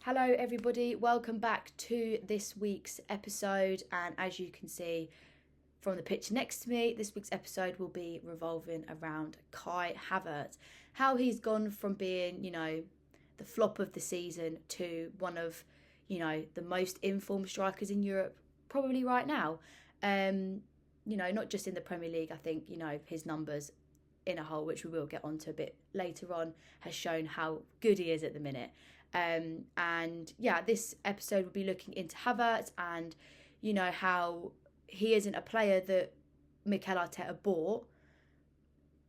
Hello everybody, welcome back to this week's episode, and as you can see from the picture next to me, this week's episode will be revolving around Kai Havertz. How he's gone from being, the flop of the season to one of, the most informed strikers in Europe probably right now. Not just in the Premier League, I think, his numbers in a whole, which we will get onto a bit later on, has shown how good he is at the minute. This episode will be looking into Havertz and, how he isn't a player that Mikel Arteta bought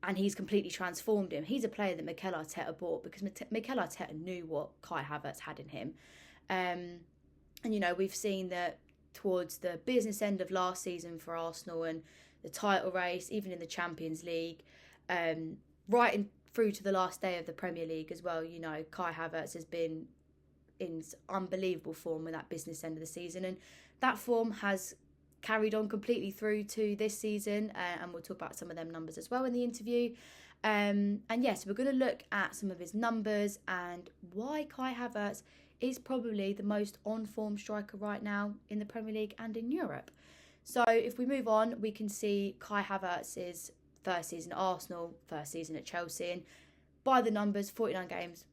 and he's completely transformed him. He's a player that Mikel Arteta bought because Mikel Arteta knew what Kai Havertz had in him. We've seen that towards the business end of last season for Arsenal and the title race, even in the Champions League, through to the last day of the Premier League as well. Kai Havertz has been in unbelievable form with that business end of the season, and that form has carried on completely through to this season, and we'll talk about some of them numbers as well in the interview. So we're going to look at some of his numbers and why Kai Havertz is probably the most on-form striker right now in the Premier League and in Europe. So if we move on, we can see Kai Havertz's first season at Arsenal, first season at Chelsea, and by the numbers, 49 games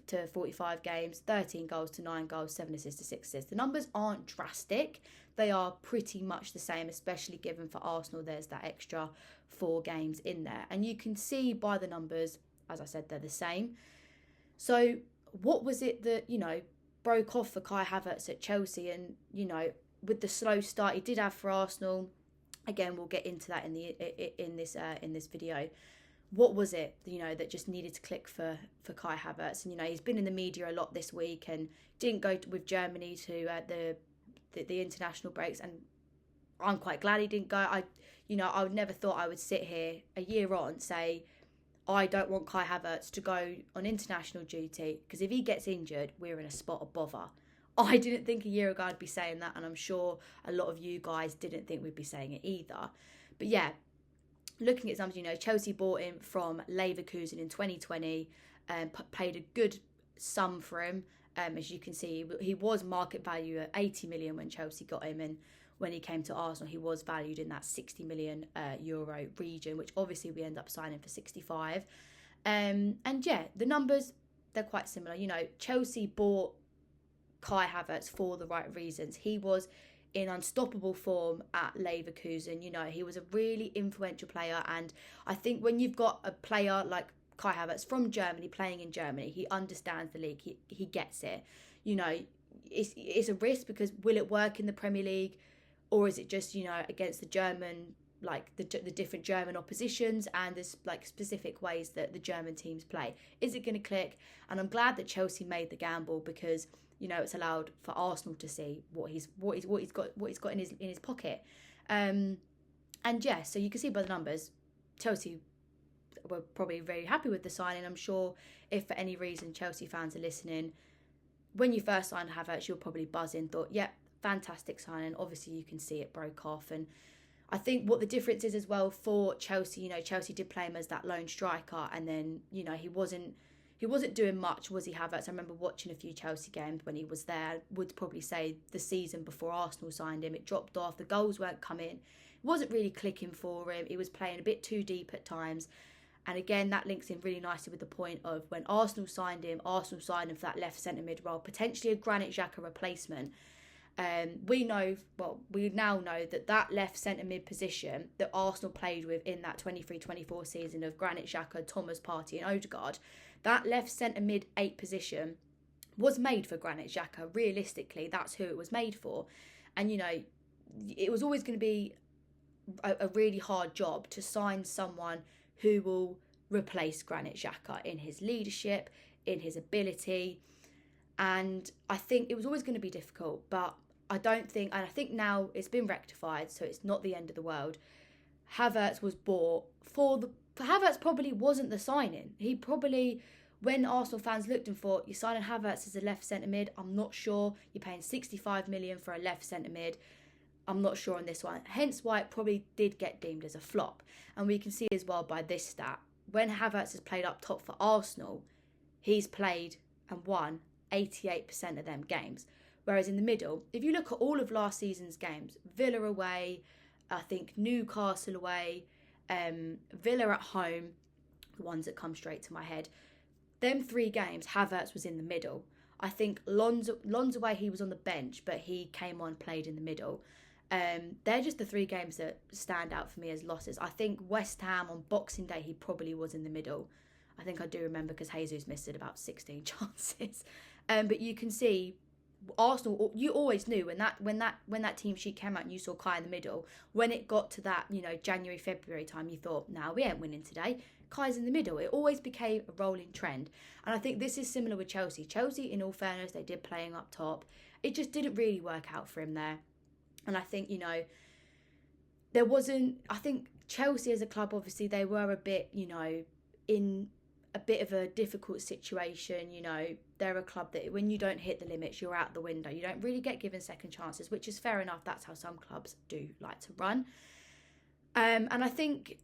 to 45 games, 13 goals to 9 goals, 7 assists to 6 assists. The numbers aren't drastic. They are pretty much the same, especially given for Arsenal there's that extra 4 games in there. And you can see by the numbers, as I said, they're the same. So what was it that, broke off for Kai Havertz at Chelsea? And, with the slow start he did have for Arsenal, again, we'll get into that in this video. What was it, that just needed to click for Kai Havertz? And, he's been in the media a lot this week and didn't go with Germany to the international breaks. And I'm quite glad he didn't go. I would never thought I would sit here a year on say, I don't want Kai Havertz to go on international duty because if he gets injured, we're in a spot of bother. I didn't think a year ago I'd be saying that, and I'm sure a lot of you guys didn't think we'd be saying it either. But yeah, looking at something, Chelsea bought him from Leverkusen in 2020 and paid a good sum for him. As you can see, he was market value at 80 million when Chelsea got him, and when he came to Arsenal, he was valued in that 60 million euro region, which obviously we end up signing for 65. The numbers, they're quite similar. Chelsea bought Kai Havertz for the right reasons. He was in unstoppable form at Leverkusen. He was a really influential player, and I think when you've got a player like Kai Havertz from Germany playing in Germany, he understands the league. He gets it. It's a risk because will it work in the Premier League, or is it just against the German, like the different German oppositions, and there's like specific ways that the German teams play? Is it going to click? And I'm glad that Chelsea made the gamble because it's allowed for Arsenal to see what he's got in his pocket. So you can see by the numbers, Chelsea were probably very happy with the signing. I'm sure if for any reason Chelsea fans are listening, when you first signed Havertz, you'll probably buzz in, thought, yeah, fantastic signing. Obviously, you can see it broke off. And I think what the difference is as well for Chelsea, Chelsea did play him as that lone striker, and then, he wasn't doing much, was he, Havertz? I remember watching a few Chelsea games when he was there. Would probably say the season before Arsenal signed him, it dropped off. The goals weren't coming. It wasn't really clicking for him. He was playing a bit too deep at times. And again, that links in really nicely with the point of when Arsenal signed him for that left centre mid role, potentially a Granit Xhaka replacement. We now know that left centre mid position that Arsenal played with in that 23-24 season of Granit Xhaka, Thomas Partey and Odegaard, that left centre mid 8 position was made for Granit Xhaka. Realistically, that's who it was made for. And, it was always going to be a really hard job to sign someone who will replace Granit Xhaka in his leadership, in his ability. And I think it was always going to be difficult, but I think now it's been rectified, so it's not the end of the world. Havertz was bought Havertz probably wasn't the signing. He probably, when Arsenal fans looked and thought, you're signing Havertz as a left centre mid, I'm not sure. You're paying 65 million for a left centre mid. I'm not sure on this one. Hence why it probably did get deemed as a flop. And we can see as well by this stat, when Havertz has played up top for Arsenal, he's played and won 88% of them games. Whereas in the middle, if you look at all of last season's games, Villa away, I think Newcastle away, Villa at home, the ones that come straight to my head, them 3 games, Havertz was in the middle. I think Lons away, he was on the bench, but he came on, played in the middle. They're just the 3 games that stand out for me as losses. I think West Ham on Boxing Day, he probably was in the middle. I think I do remember because Jesus missed it about 16 chances. But you can see Arsenal, you always knew when that team sheet came out and you saw Kai in the middle, when it got to that, January, February time, you thought, nah, we ain't winning today. Kai's in the middle. It always became a rolling trend. And I think this is similar with Chelsea. Chelsea, in all fairness, they did playing up top. It just didn't really work out for him there. And I think, there wasn't, I think Chelsea as a club, obviously, they were a bit, in a bit of a difficult situation. They're a club that when you don't hit the limits, you're out the window. You don't really get given second chances, which is fair enough. That's how some clubs do like to run. And I think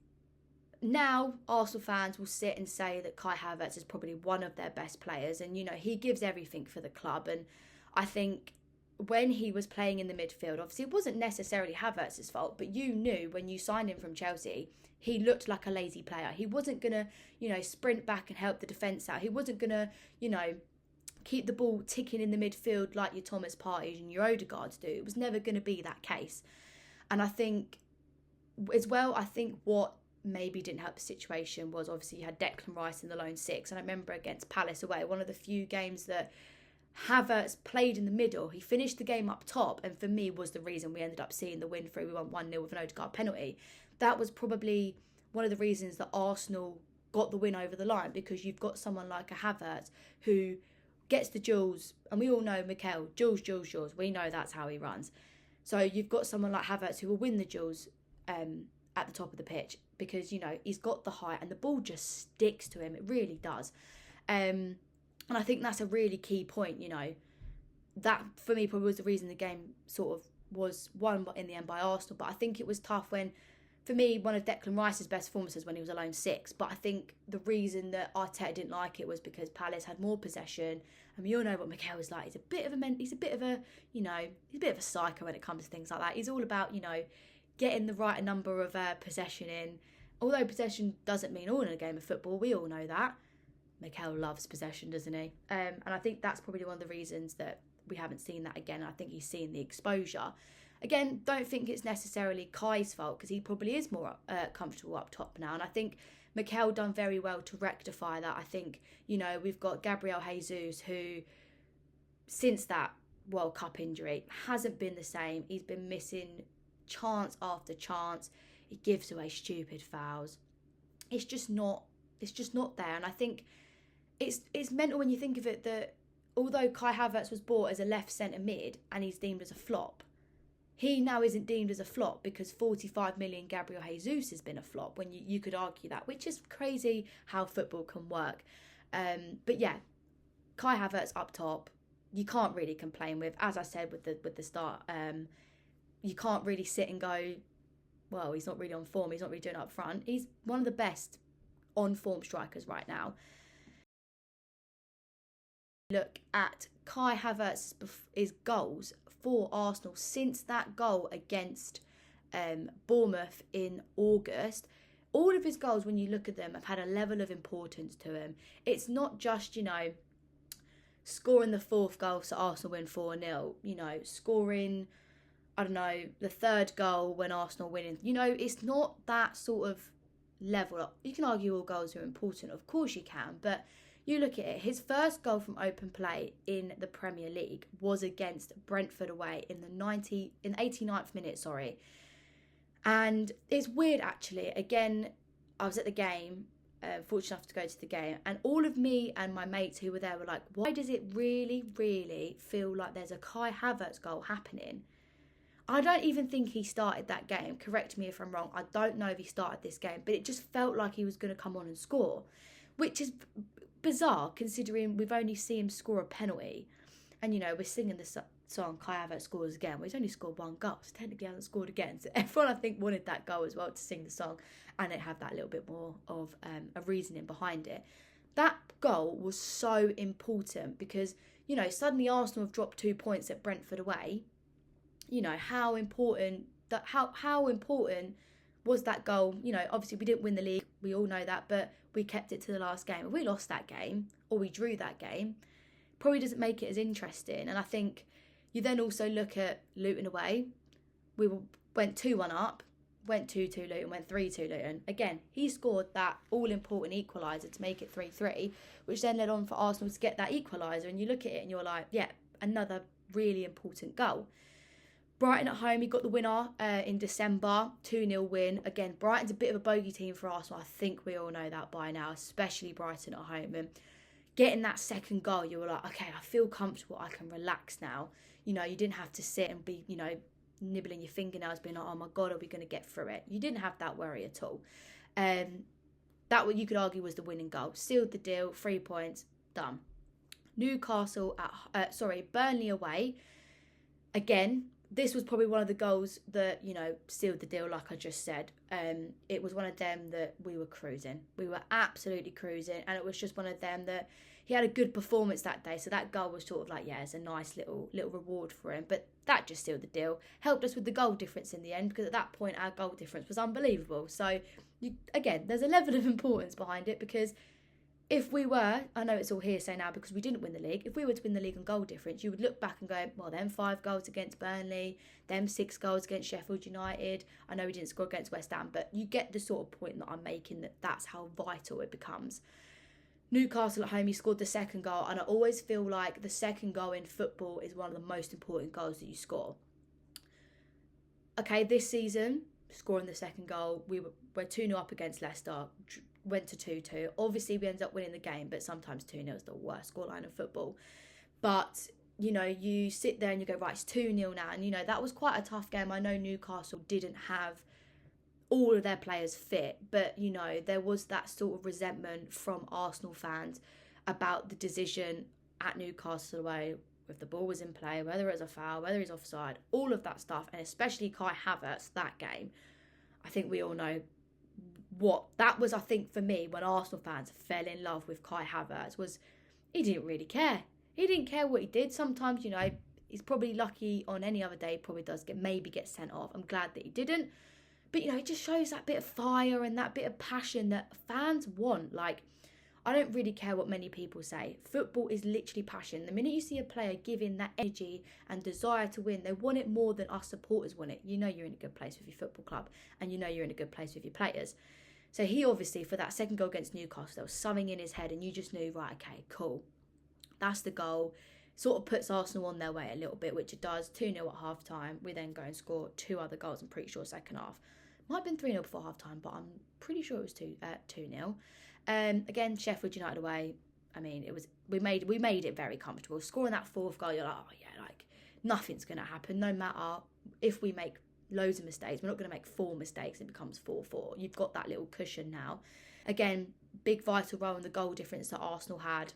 now Arsenal fans will sit and say that Kai Havertz is probably one of their best players. And, he gives everything for the club. And I think when he was playing in the midfield, obviously it wasn't necessarily Havertz's fault, but you knew when you signed him from Chelsea, he looked like a lazy player. He wasn't going to, sprint back and help the defence out. He wasn't going to, keep the ball ticking in the midfield like your Thomas Partey and your Odegaards do. It was never going to be that case. And I think, as well, what maybe didn't help the situation was obviously you had Declan Rice in the lone 6. And I remember against Palace away, one of the few games that Havertz played in the middle. He finished the game up top, and for me was the reason we ended up seeing the win through. We won 1-0 with an Odegaard penalty. That was probably one of the reasons that Arsenal got the win over the line, because you've got someone like a Havertz who gets the duels, and we all know Mikel, duels. We know that's how he runs. So you've got someone like Havertz who will win the duels at the top of the pitch, because, he's got the height and the ball just sticks to him. It really does. And I think that's a really key point, That, for me, probably was the reason the game sort of was won in the end by Arsenal. But I think it was tough when, for me, one of Declan Rice's best performances when he was a lone 6. But I think the reason that Arteta didn't like it was because Palace had more possession. And we all know what Mikel was like. He's a bit of a psycho when it comes to things like that. He's all about, getting the right number of possession in. Although possession doesn't mean all in a game of football, we all know that. Mikel loves possession, doesn't he? And I think that's probably one of the reasons that we haven't seen that again. I think he's seen the exposure. Again, don't think it's necessarily Kai's fault, because he probably is more comfortable up top now. And I think Mikel done very well to rectify that. I think, we've got Gabriel Jesus, who, since that World Cup injury, hasn't been the same. He's been missing chance after chance. He gives away stupid fouls. It's just not there. And I think it's mental when you think of it that although Kai Havertz was bought as a left centre mid and he's deemed as a flop, he now isn't deemed as a flop because 45 million Gabriel Jesus has been a flop, when you could argue that, which is crazy how football can work. But yeah, Kai Havertz up top, you can't really complain with. As I said with the start, you can't really sit and go, well, he's not really on form, he's not really doing it up front. He's one of the best on form strikers right now. Look at Kai Havertz's goals for Arsenal since that goal against Bournemouth in August. All of his goals, when you look at them, have had a level of importance to him. It's not just, scoring the 4th goal so Arsenal win 4-0, scoring, I don't know, the 3rd goal when Arsenal win. It's not that sort of level. You can argue all goals are important, of course you can, but you look at it, his first goal from open play in the Premier League was against Brentford away in the 89th minute, and it's weird actually. Again, I was at the game, fortunate enough to go to the game, and all of me and my mates who were there were like, why does it really, really feel like there's a Kai Havertz goal happening? I don't even think he started that game. Correct me if I'm wrong. I don't know if he started this game, but it just felt like he was going to come on and score, which is bizarre considering we've only seen him score a penalty. And, we're singing the song, Kai Havertz scores again. Well, he's only scored 1 goal, so technically he hasn't scored again. So everyone, I think, wanted that goal as well to sing the song, and it had that little bit more of a reasoning behind it. That goal was so important because, you know, suddenly Arsenal have dropped 2 points at Brentford away. You know, how important was that goal? You know, obviously we didn't win the league, we all know that, but we kept it to the last game. If we lost that game or we drew that game, probably doesn't make it as interesting. And I think you then also look at Luton away. Went 2-1 up, went 2-2 Luton, went 3-2 Luton. Again, he scored that all-important equaliser to make it 3-3, which then led on for Arsenal to get that equaliser. And you look at it and you're like, yeah, another really important goal. Brighton at home, he got the winner in December, 2-0 win. Again, Brighton's a bit of a bogey team for Arsenal. I think we all know that by now, especially Brighton at home. And getting that second goal, you were like, okay, I feel comfortable. I can relax now. You know, you didn't have to sit and be, you know, nibbling your fingernails, being like, oh my God, are we going to get through it? You didn't have that worry at all. That what you could argue was the winning goal. Sealed the deal, 3 points, done. Burnley away. Again, this was probably one of the goals that, you know, sealed the deal, like I just said. It was one of them that we were cruising. We were absolutely cruising, and it was just one of them that he had a good performance that day. So that goal was sort of like, yeah, it's a nice little reward for him. But that just sealed the deal. Helped us with the goal difference in the end, because at that point our goal difference was unbelievable. So, again, there's a level of importance behind it, because if we were, I know it's all hearsay now because we didn't win the league, if we were to win the league on goal difference, you would look back and go, well, them 5 goals against Burnley, them 6 goals against Sheffield United. I know we didn't score against West Ham, but you get the sort of point that I'm making, that that's how vital it becomes. Newcastle at home, he scored the second goal, and I always feel like the second goal in football is one of the most important goals that you score. Okay, this season, scoring the second goal, we're 2-0 up against Leicester, went to 2-2. Obviously, we ended up winning the game, but sometimes 2-0 is the worst scoreline of football. But, you know, you sit there and you go, right, it's 2-0 now. And, you know, that was quite a tough game. I know Newcastle didn't have all of their players fit, but, you know, there was that sort of resentment from Arsenal fans about the decision at Newcastle away, if the ball was in play, whether it was a foul, whether he's offside, all of that stuff, and especially Kai Havertz, that game. I think we all know what that was. I think for me, when Arsenal fans fell in love with Kai Havertz, was he didn't really care. He didn't care what he did. Sometimes, you know, he's probably lucky on any other day, probably does get sent off. I'm glad that he didn't. But, you know, it just shows that bit of fire and that bit of passion that fans want. Like, I don't really care what many people say. Football is literally passion. The minute you see a player giving that energy and desire to win, they want it more than us supporters want it. You know you're in a good place with your football club, and you know you're in a good place with your players. So he obviously, for that second goal against Newcastle, there was something in his head, and you just knew, right, okay, cool. That's the goal. Sort of puts Arsenal on their way a little bit, which it does. 2-0 at half-time. We then go and score 2 other goals, I'm pretty sure, second half. Might have been 3-0 before half-time, but I'm pretty sure it was 2-0. Again, Sheffield United away. I mean, it was we made it very comfortable. Scoring that 4th goal, you're like, oh yeah, like nothing's going to happen. No matter if we make loads of mistakes, we're not going to make 4 mistakes. It becomes 4-4. You've got that little cushion now. Again, big vital role in the goal difference that Arsenal had,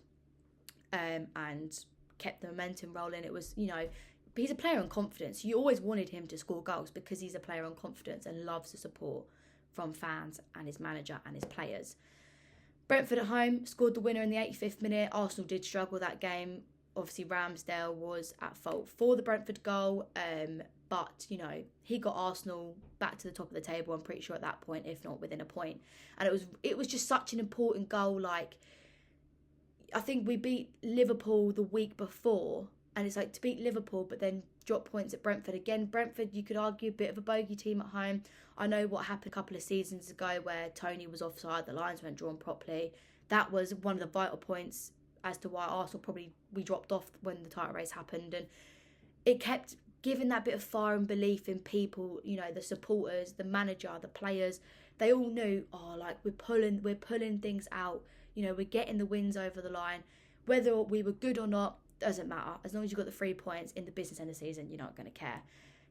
and kept the momentum rolling. It was, you know, he's a player on confidence. You always wanted him to score goals because he's a player on confidence and loves the support from fans and his manager and his players. Brentford at home scored the winner in the 85th minute. Arsenal did struggle that game. Obviously, Ramsdale was at fault for the Brentford goal, but, you know, he got Arsenal back to the top of the table, I'm pretty sure at that point, if not within a point. And it was just such an important goal. Like, I think we beat Liverpool the week before, and it's like to beat Liverpool but then drop points at Brentford. Again, Brentford, you could argue, a bit of a bogey team at home. I know what happened a couple of seasons ago where Tony was offside, the lines weren't drawn properly. That was one of the vital points as to why Arsenal we dropped off when the title race happened. And it kept giving that bit of fire and belief in people, you know, the supporters, the manager, the players. They all knew, oh, like we're pulling things out. You know, we're getting the wins over the line. Whether we were good or not, doesn't matter. As long as you got the 3 points in the business end of the season, you're not going to care.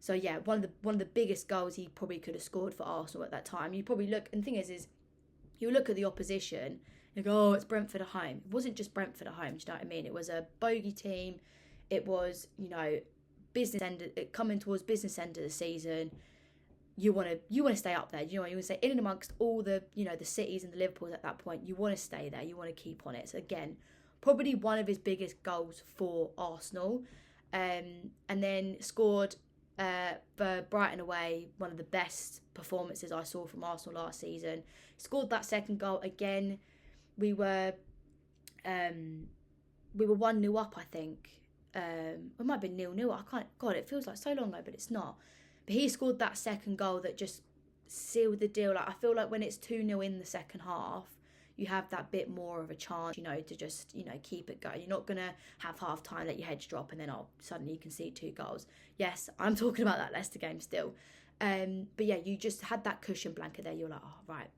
So yeah, one of the biggest goals he probably could have scored for Arsenal at that time. You probably look, and the thing is you look at the opposition, you go, oh, it's Brentford at home. It wasn't just Brentford at home, do you know what I mean? It was a bogey team. It was, you know, coming towards business end of the season. You want to stay up there. You know, you want to stay in and amongst all the, you know, the cities and the Liverpools at that point. You want to stay there. You want to keep on it. So again, probably one of his biggest goals for Arsenal. And then scored for Brighton away, one of the best performances I saw from Arsenal last season. Scored that second goal again. We were 1-0 up, I think. It might have been 0-0. I can't. God, it feels like so long ago, but it's not. But he scored that second goal that just sealed the deal. Like, I feel like when it's 2-0 in the second half, you have that bit more of a chance, to just, keep it going. You're not going to have half time, let your heads drop, and then suddenly you can see 2 goals. Yes, I'm talking about that Leicester game still. But yeah, you just had that cushion blanket there. You're like, oh, right,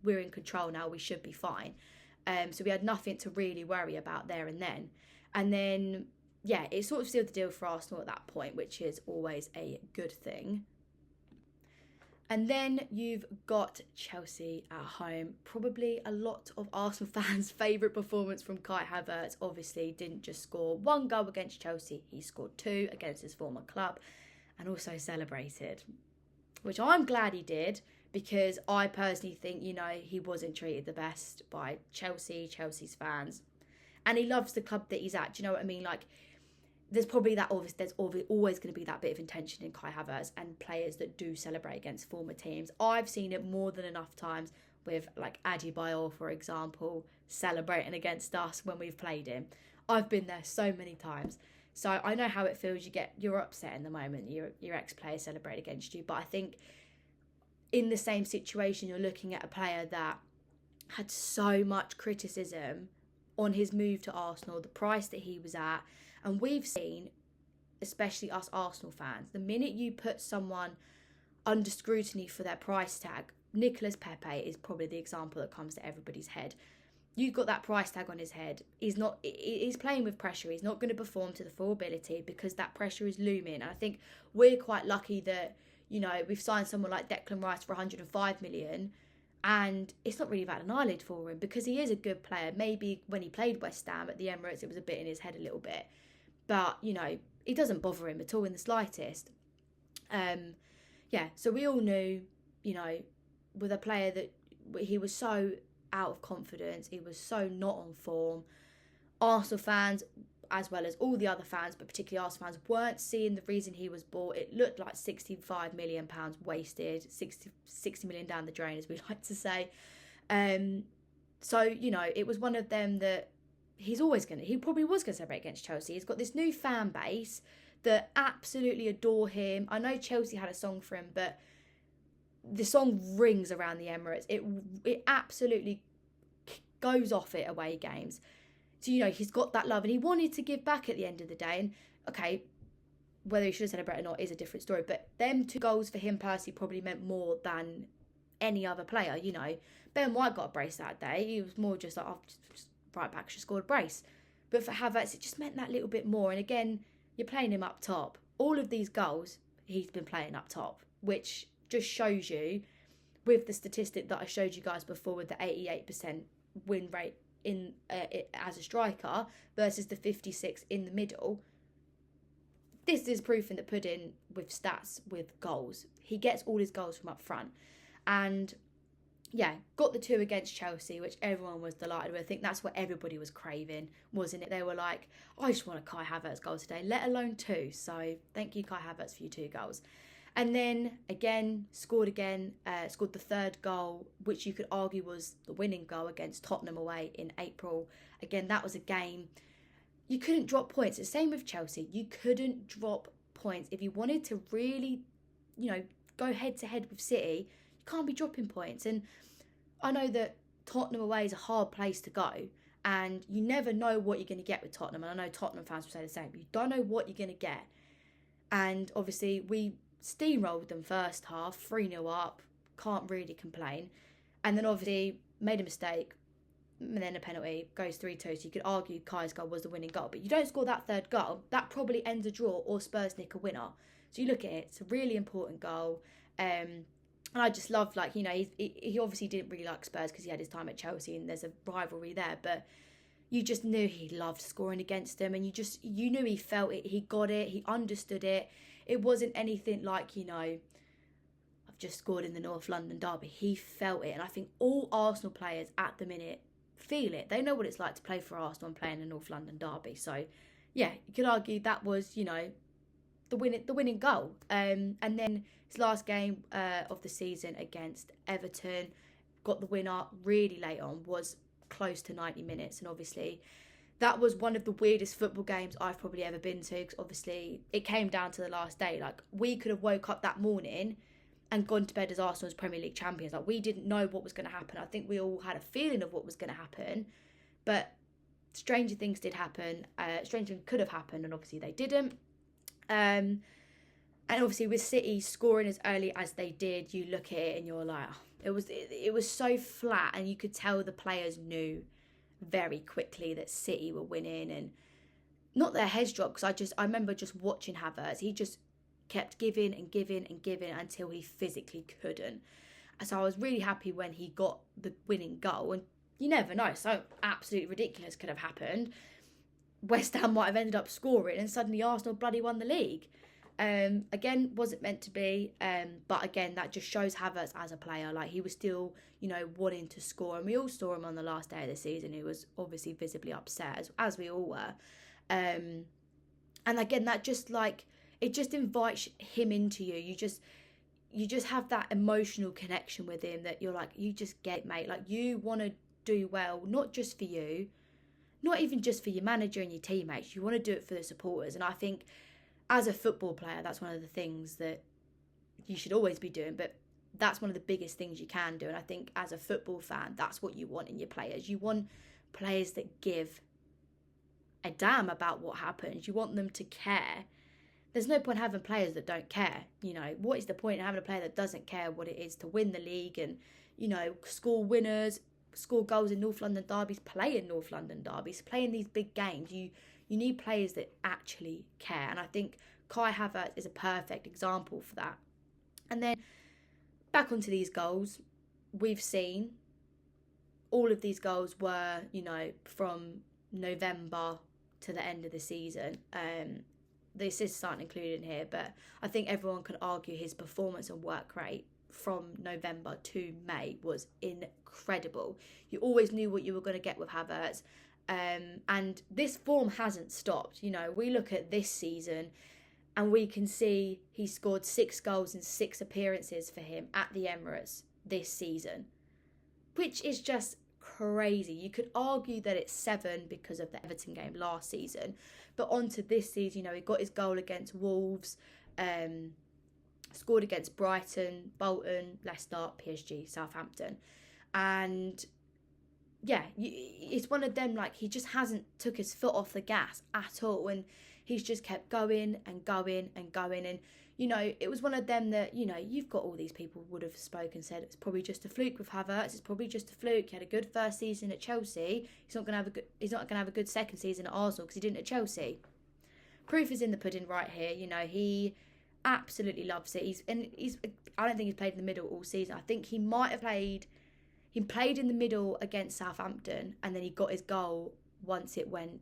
we're in control now. We should be fine. So we had nothing to really worry about there and then. And then, yeah, it sort of sealed the deal for Arsenal at that point, which is always a good thing. And then you've got Chelsea at home. Probably a lot of Arsenal fans' favourite performance from Kai Havertz. Obviously, didn't just score 1 goal against Chelsea. He scored 2 against his former club and also celebrated, which I'm glad he did, because I personally think, he wasn't treated the best by Chelsea's fans. And he loves the club that he's at. Do you know what I mean? Like, there's always going to be that bit of intention in Kai Havertz and players that do celebrate against former teams. I've seen it more than enough times with, like, Adebayor, for example, celebrating against us when we've played him. I've been there so many times. So I know how it feels. You're upset in the moment. Your ex-player celebrate against you. But I think in the same situation, you're looking at a player that had so much criticism on his move to Arsenal, the price that he was at. And we've seen, especially us Arsenal fans, the minute you put someone under scrutiny for their price tag, Nicolas Pepe is probably the example that comes to everybody's head. You've got that price tag on his head. He's playing with pressure. He's not going to perform to the full ability because that pressure is looming. And I think we're quite lucky that, we've signed someone like Declan Rice for 105 million. And it's not really about an eyelid for him because he is a good player. Maybe when he played West Ham at the Emirates, it was a bit in his head a little bit. But, it doesn't bother him at all in the slightest. So we all knew, with a player that he was so out of confidence, he was so not on form. Arsenal fans, as well as all the other fans, but particularly Arsenal fans, weren't seeing the reason he was bought. It looked like £65 million wasted, 60 million down the drain, as we like to say. So, it was one of them that he probably was going to celebrate against Chelsea. He's got this new fan base that absolutely adore him. I know Chelsea had a song for him, but the song rings around the Emirates. It absolutely goes off at away games. So, he's got that love and he wanted to give back at the end of the day. And, okay, whether he should have celebrated or not is a different story. But them 2 goals for him personally probably meant more than any other player, Ben White got a brace that day. He was more just like, right back, she scored a brace. But for Havertz, it just meant that little bit more. And again, you're playing him up top. All of these goals, he's been playing up top, which just shows you, with the statistic that I showed you guys before with the 88% win rate as a striker versus the 56 in the middle, this is proof in the pudding with stats, with goals. He gets all his goals from up front. And yeah, got the 2 against Chelsea, which everyone was delighted with. I think that's what everybody was craving, wasn't it? They were like, I just want a Kai Havertz goal today, let alone 2. So thank you, Kai Havertz, for your 2 goals. And then, scored the 3rd goal, which you could argue was the winning goal against Tottenham away in April. Again, that was a game you couldn't drop points. It's the same with Chelsea. You couldn't drop points. If you wanted to really, go head-to-head with City, you can't be dropping points. And I know that Tottenham away is a hard place to go, and you never know what you're going to get with Tottenham. And I know Tottenham fans will say the same. You don't know what you're going to get. And obviously, we steamrolled them first half, 3-0 up, can't really complain. And then obviously made a mistake, and then a penalty, goes 3-2. So you could argue Kai's goal was the winning goal. But you don't score that 3rd goal, that probably ends a draw or Spurs nick a winner. So you look at it, it's a really important goal. And I just loved, he obviously didn't really like Spurs because he had his time at Chelsea and there's a rivalry there. But you just knew he loved scoring against them, and you knew he felt it, he got it, he understood it. It wasn't anything like, I've just scored in the North London derby. He felt it. And I think all Arsenal players at the minute feel it. They know what it's like to play for Arsenal and play in the North London derby. So, yeah, you could argue that was, the winning goal. And then his last game of the season against Everton, got the winner really late on, was close to 90 minutes. And obviously, that was one of the weirdest football games I've probably ever been to. Because obviously, it came down to the last day. Like, we could have woke up that morning and gone to bed as Arsenal's Premier League champions. Like, we didn't know what was going to happen. I think we all had a feeling of what was going to happen. But stranger things did happen. Stranger things could have happened, and obviously they didn't. And obviously with City scoring as early as they did, you look at it and you're like, oh, it was so flat, and you could tell the players knew very quickly that City were winning, and not their heads dropped, because I remember just watching Havertz. He just kept giving and giving and giving until he physically couldn't. So I was really happy when he got the winning goal, and you never know, so absolutely ridiculous could have happened. West Ham might have ended up scoring and suddenly Arsenal bloody won the league. Again, wasn't meant to be, but again, that just shows Havertz as a player. Like, he was still, wanting to score, and we all saw him on the last day of the season. He was obviously visibly upset, as we all were. And again, that just it just invites him into you. You just have that emotional connection with him that you're like, you just get it, mate. Like, you want to do well, not just for you, not even just for your manager and your teammates. You want to do it for the supporters. And I think as a football player, that's one of the things that you should always be doing, but that's one of the biggest things you can do. And I think as a football fan, that's what you want in your players. You want players that give a damn about what happens. You want them to care. There's no point having players that don't care. What is the point in having a player that doesn't care what it is to win the league and, score winners, score goals in North London derbies, play in North London derbies, play in these big games. You need players that actually care. And I think Kai Havertz is a perfect example for that. And then back onto these goals, we've seen all of these goals were, from November to the end of the season. The assists aren't included in here, but I think everyone can argue his performance and work rate from November to May was incredible. You always knew what you were going to get with Havertz. And this form hasn't stopped. We look at this season and we can see he scored 6 goals in 6 appearances for him at the Emirates this season, which is just crazy. You could argue that it's 7 because of the Everton game last season, but onto this season, he got his goal against Wolves, scored against Brighton, Bolton, Leicester, PSG, Southampton. And yeah, it's one of them, he just hasn't took his foot off the gas at all, and he's just kept going and going and going. And it was one of them that you've got all these people would have spoken, said it's probably just a fluke with Havertz. It's probably just a fluke. He had a good first season at Chelsea. He's not going to have a good second season at Arsenal because he didn't at Chelsea. Proof is in the pudding right here. He absolutely loves it. I don't think he's played in the middle all season. I think he might have played. He played in the middle against Southampton, and then he got his goal once it went.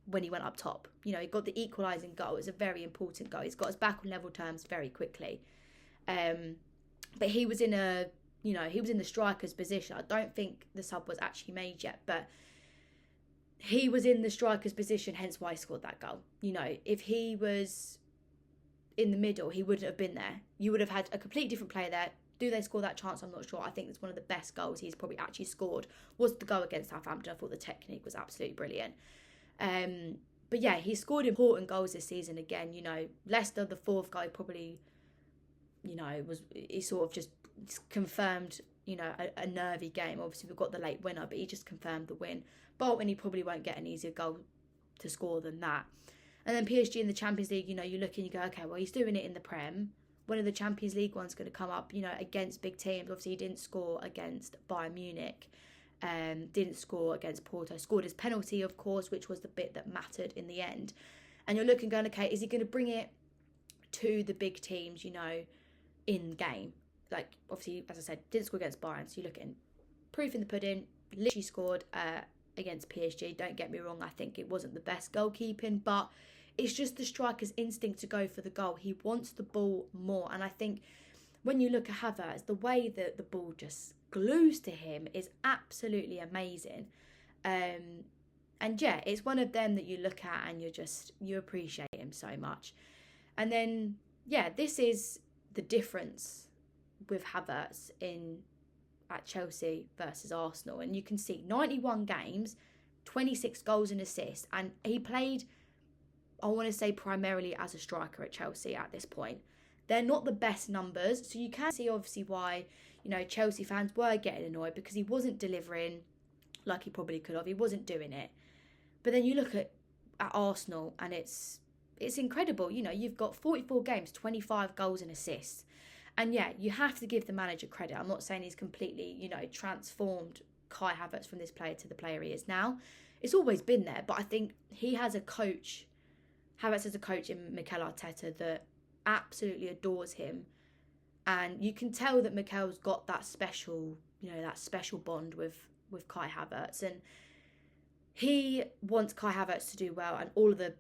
When he went up top, he got the equalising goal. It's a very important goal. He's got us back on level terms very quickly. But he was in he was in the striker's position. I don't think the sub was actually made yet, but he was in the striker's position, hence why he scored that goal. If he was in the middle, he wouldn't have been there. You would have had a completely different player there. Do they score that chance? I'm not sure. I think it's one of the best goals he's probably actually scored was the goal against Southampton. I thought the technique was absolutely brilliant. But yeah, he scored important goals this season again. Leicester, the 4th guy, probably, he sort of just confirmed, a nervy game. Obviously, we've got the late winner, but he just confirmed the win. Bolton, he probably won't get an easier goal to score than that. And then PSG in the Champions League, you look and you go, okay, well, he's doing it in the Prem. When are the Champions League ones going to come up, against big teams? Obviously, he didn't score against Bayern Munich. Didn't score against Porto. Scored his penalty, of course, which was the bit that mattered in the end. And you're looking going, okay, is he going to bring it to the big teams, in game? Obviously, as I said, didn't score against Bayern. So you look at proof in the pudding. Literally scored against PSG. Don't get me wrong, I think it wasn't the best goalkeeping, but it's just the striker's instinct to go for the goal. He wants the ball more. And I think when you look at Havertz, the way that the ball just glues to him is absolutely amazing. And yeah, it's one of them that you look at and you appreciate him so much. And then, yeah, this is the difference with Havertz at Chelsea versus Arsenal. And you can see 91 games, 26 goals and assists. And he played, I want to say, primarily as a striker at Chelsea at this point. They're not the best numbers. So you can see obviously why, Chelsea fans were getting annoyed, because he wasn't delivering like he probably could have. He wasn't doing it. But then you look at Arsenal and it's incredible. You've got 44 games, 25 goals and assists. And yeah, you have to give the manager credit. I'm not saying he's completely, transformed Kai Havertz from this player to the player he is now. It's always been there. But I think Havertz has a coach in Mikel Arteta that absolutely adores him. And you can tell that Mikel's got that special bond with Kai Havertz. And he wants Kai Havertz to do well, and all the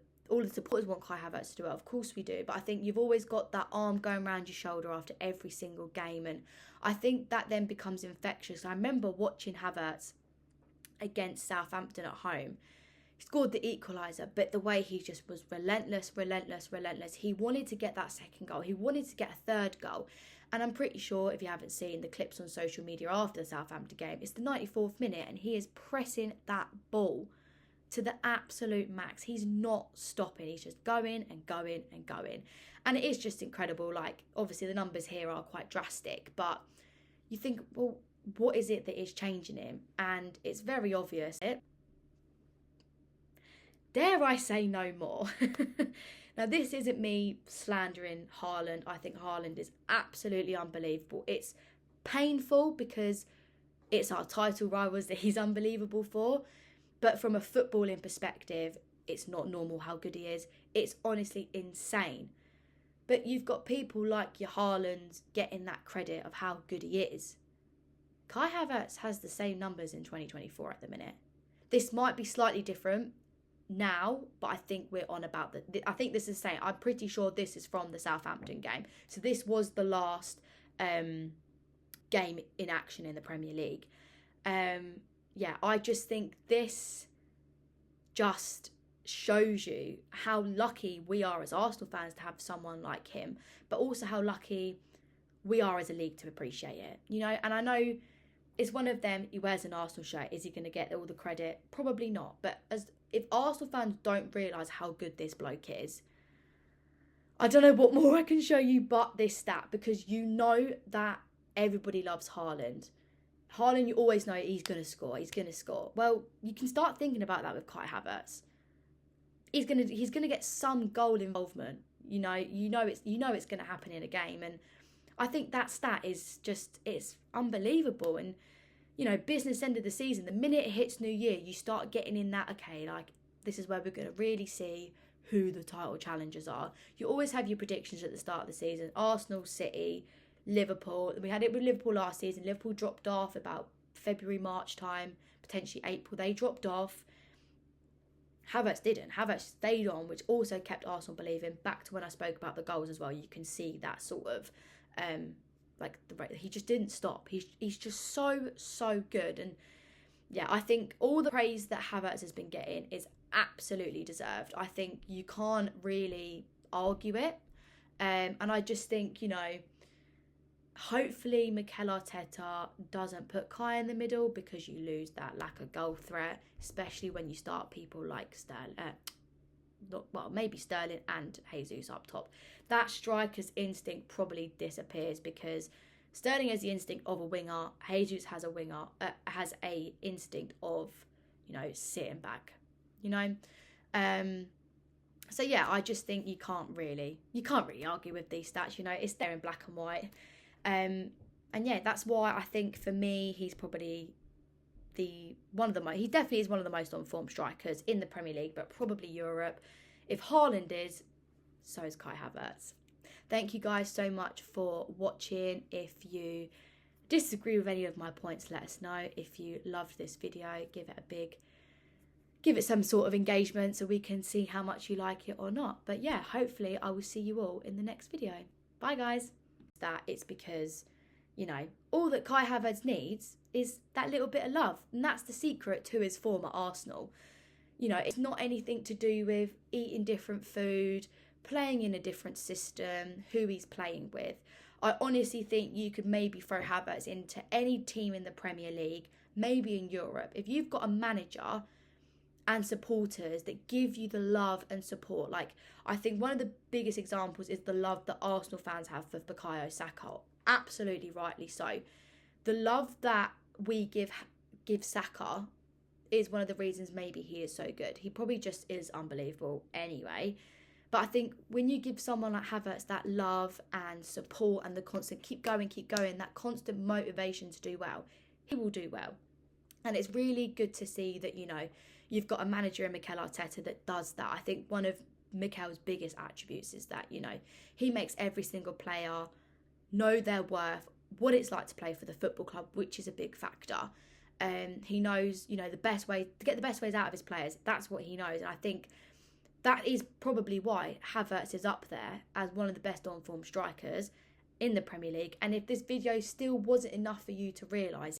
supporters want Kai Havertz to do well. Of course we do, but I think you've always got that arm going around your shoulder after every single game, and I think that then becomes infectious. I remember watching Havertz against Southampton at home. He scored the equaliser, but the way he just was relentless. He wanted to get that second goal. He wanted to get a third goal. And I'm pretty sure, if you haven't seen the clips on social media after the Southampton game, it's the 94th minute and he is pressing that ball to the absolute max. He's not stopping. He's just going and going and going. And it is just incredible. Like, obviously the numbers here are quite drastic, but you think, well, what is it that is changing him? And it's very obvious. Dare I say no more? Now, this isn't me slandering Haaland. I think Haaland is absolutely unbelievable. It's painful because it's our title rivals that he's unbelievable for. But from a footballing perspective, it's not normal how good he is. It's honestly insane. But you've got people like your Haaland getting that credit of how good he is. Kai Havertz has the same numbers in 2024 at the minute. This might be slightly different now, but I think we're on about I think this is saying, I'm pretty sure this is from the Southampton game. So this was the last game in action in the Premier League. Yeah, I just think this just shows you how lucky we are as Arsenal fans to have someone like him, but also how lucky we are as a league to appreciate it. And I know it's one of them, he wears an Arsenal shirt, is he going to get all the credit? Probably not. But if Arsenal fans don't realise how good this bloke is, I don't know what more I can show you but this stat, because you know that everybody loves Haaland. Haaland, you always know he's going to score. Well, you can start thinking about that with Kai Havertz. He's going to get some goal involvement. You know it's going to happen in a game, and I think that stat is just, it's unbelievable. And, business end of the season, the minute it hits New Year, you start getting in that, okay, like, this is where we're going to really see who the title challengers are. You always have your predictions at the start of the season. Arsenal, City, Liverpool. We had it with Liverpool last season. Liverpool dropped off about February, March time, potentially April. They dropped off. Havertz didn't. Havertz stayed on, which also kept Arsenal believing. Back to when I spoke about the goals as well, you can see that sort of, he just didn't stop. He's just so good. And yeah, I think all the praise that Havertz has been getting is absolutely deserved. I think you can't really argue it. And I just think, hopefully Mikel Arteta doesn't put Kai in the middle, because you lose that lack of goal threat, especially when you start people like maybe Sterling and Jesus up top. That striker's instinct probably disappears, because Sterling has the instinct of a winger, Jesus has a instinct of, sitting back, So yeah, I just think you can't really argue with these stats. It's there in black and white. And yeah, that's why I think for me, he's probably he definitely is one of the most on-form strikers in the Premier League, but probably Europe. If Haaland is, so is Kai Havertz. Thank you guys so much for watching. If you disagree with any of my points, let us know. If you loved this video, give it some sort of engagement so we can see how much you like it or not. But yeah, hopefully I will see you all in the next video. Bye guys. That it's because You know, all that Kai Havertz needs is that little bit of love. And that's the secret to his form at Arsenal. You know, it's not anything to do with eating different food, playing in a different system, who he's playing with. I honestly think you could maybe throw Havertz into any team in the Premier League, maybe in Europe. If you've got a manager and supporters that give you the love and support, like I think one of the biggest examples is the love that Arsenal fans have for Bukayo Saka. Absolutely rightly so. The love that we give Saka is one of the reasons maybe he is so good. He probably just is unbelievable anyway. But I think when you give someone like Havertz that love and support and the constant keep going, that constant motivation to do well, he will do well. And it's really good to see that, you know, you've got a manager in Mikel Arteta that does that. I think one of Mikel's biggest attributes is that, you know, he makes every single player know their worth, what it's like to play for the football club, which is a big factor. He knows, you know, the best way to get the best ways out of his players. That's what he knows. And I think that is probably why Havertz is up there as one of the best on-form strikers in the Premier League. And if this video still wasn't enough for you to realise,